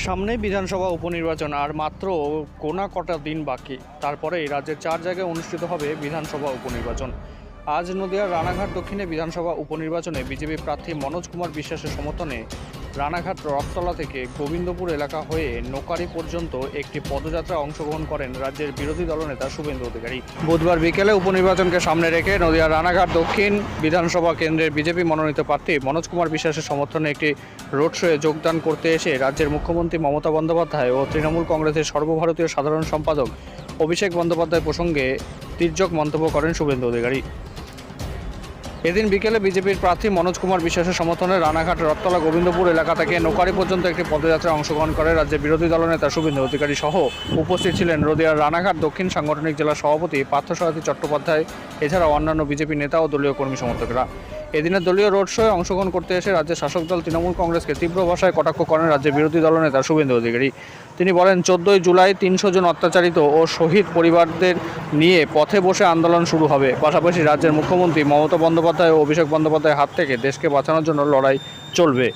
সামনে বিধানসভা উপনির্বাচন আর মাত্র গোনা কটা দিন বাকি। তারপরেই রাজ্যের 4 জায়গায় অনুষ্ঠিত হবে বিধানসভা উপনির্বাচন। আজ নদিয়ার রানাঘাট দক্ষিণে বিধানসভা উপনির্বাচনে বিজেপি প্রার্থী মনোজ কুমার বিশ্বাসের সমর্থনে রানাঘাট রথতলা থেকে গোবিন্দপুর এলাকা হয়ে নোকারি পর্যন্ত একটি পদযাত্রা অংশগ্রহণ করেন রাজ্যের বিরোধী দলনেতা শুভেন্দু অধিকারী। বুধবার বিকেলে উপনির্বাচনকে সামনে রেখে নদিয়ার রানাঘাট দক্ষিণ বিধানসভা কেন্দ্রের বিজেপি মনোনীত প্রার্থী মনোজ কুমার বিশ্বাসের সমর্থনে একটি রোড শোয়ে যোগদান করতে এসে রাজ্যের মুখ্যমন্ত্রী মমতা বন্দ্যোপাধ্যায় ও তৃণমূল কংগ্রেসের সর্বভারতীয় সাধারণ সম্পাদক অভিষেক বন্দ্যোপাধ্যায় প্রসঙ্গে তির্যক মন্তব্য করেন শুভেন্দু অধিকারী। এদিন বিকেলে বিজেপির প্রার্থী মনোজ কুমার বিশ্বাসের সমর্থনে রানাঘাট রথতলা গোবিন্দপুর এলাকা থেকে নোকারি পর্যন্ত একটি পদযাত্রায় অংশগ্রহণ করে রাজ্যের বিরোধী দলনেতা শুভেন্দু অধিকারী সহ উপস্থিত ছিলেন নদিয়ার রানাঘাট দক্ষিণ সাংগঠনিক জেলা সভাপতি পার্থসারথী চট্টোপাধ্যায়, এছাড়াও অন্যান্য বিজেপি নেতা ও দলীয় কর্মী সমর্থকরা। এদিনের দলীয় রোড শোয়ে অংশগ্রহণ করতে এসে রাজ্যের শাসক দল তৃণমূল কংগ্রেসকে তীব্র ভাষায় কটাক্ষ করেন রাজ্যের বিরোধী দলনেতা শুভেন্দু অধিকারী। তিনি বলেন, 14 জুলাই 300 জন অত্যাচারিত ও শহীদ পরিবারদের নিয়ে পথে বসে আন্দোলন শুরু হবে। পাশাপাশি রাজ্যের মুখ্যমন্ত্রী মমতা বন্দ্যোপাধ্যায় ও অভিষেক বন্দ্যোপাধ্যায়ের হাত থেকে দেশকে বাঁচানোর জন্য লড়াই চলবে।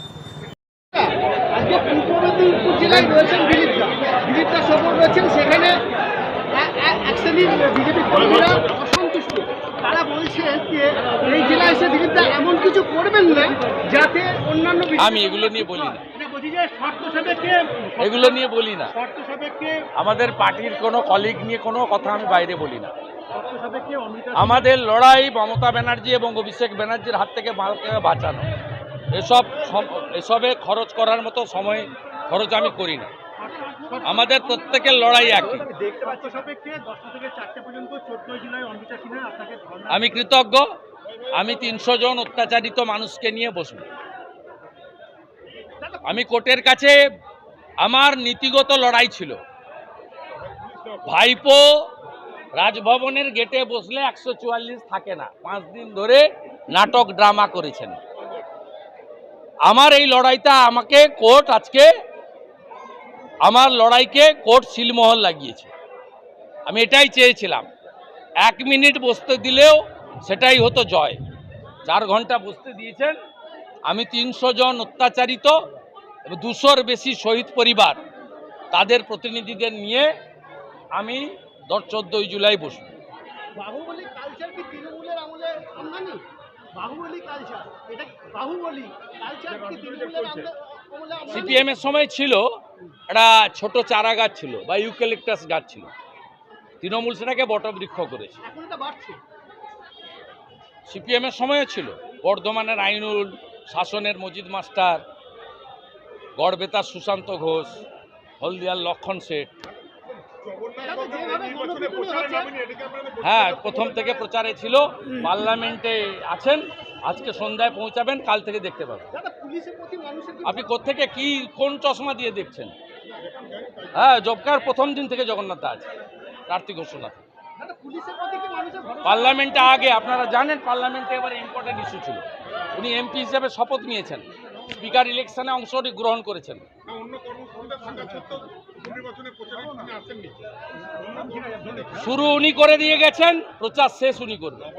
তারা বলছে যে এই জেলায় এসে দিলীপদা এমন কিছু করবেন না যাতে অন্যান্য আমি এগুলো নিয়ে বলি না, এগুলো নিয়ে বলি না। আমাদের পার্টির কোনো কলিগ নিয়ে কোনো কথা আমি বাইরে বলি না। আমাদের লড়াই মমতা ব্যানার্জি এবং অভিষেক ব্যানার্জির হাত থেকে মালকে বাঁচানো। এসবে খরচ করার মতো সময় খরচ আমি করি না। আমাদের প্রত্যেকের লড়াই একই। আমি কৃতজ্ঞ। আমি 300 জন অত্যাচারিত মানুষকে নিয়ে বসব। আমি কোর্টের কাছে আমার নীতিগত লড়াই ছিল। ভাইপো রাজভবনের গেটে বসলে 144 থাকে না, 5 দিন ধরে নাটক ড্রামা করেছেন। আমার এই লড়াইটা আমাকে কোর্ট আজকে আমার লড়াইকে কোর্ট সিলমোহর লাগিয়েছে। আমি এটাই চেয়েছিলাম। 1 মিনিট বসতে দিলেও সেটাই হতো জয়। 4 ঘন্টা বসতে দিয়েছেন। আমি 300 জন অত্যাচারিত 200-র বেশি শহীদ পরিবার তাদের প্রতিনিধিদের নিয়ে আমি 14 জুলাই বসব। বাহুবলী কালচার কি তৃণমূলের আমলে আমদানি? বাহুবলী কালচার, এটা বাহুবলী কালচার কি তৃণমূলের আমলে? সিপিএম এর সময় ছিল একটা ছোট চারা গাছ ছিল বা ইউক্যালিপটাস গাছ ছিল। তৃণমূল সেটাকে বটবৃক্ষ করেছে। এখন এটা বাড়ছে। সিপিএম এর সময়ও ছিল। বর্ধমানের আইনুল, শাসনের মজিদ মাস্টার, গড়বেতার সুশান্ত ঘোষ, হলদিয়ার লক্ষণ শেঠ। হ্যাঁ, প্রথম থেকে প্রচারে ছিল। পার্লামেন্টে আছেন, আজকে সন্ধ্যায় পৌঁছাবেন, কাল থেকে দেখতে পাবেন। আপনি কোত্থেকে কি কোন চশমা দিয়ে দেখছেন? হ্যাঁ, জবকার প্রথম দিন থেকে জগন্নাথ আছে কার্তিক ঘোষণা। পার্লামেন্টে আগে আপনারা জানেন, পার্লামেন্টে এবারে ইম্পর্টেন্ট ইস্যু ছিল। উনি এমপি হিসেবে শপথ নিয়েছেন, স্পিকার ইলেকশনে গ্রহণ করেছেন। শুরু উনি করে দিয়ে গেছেন, প্রচার শেষ উনি করবেন।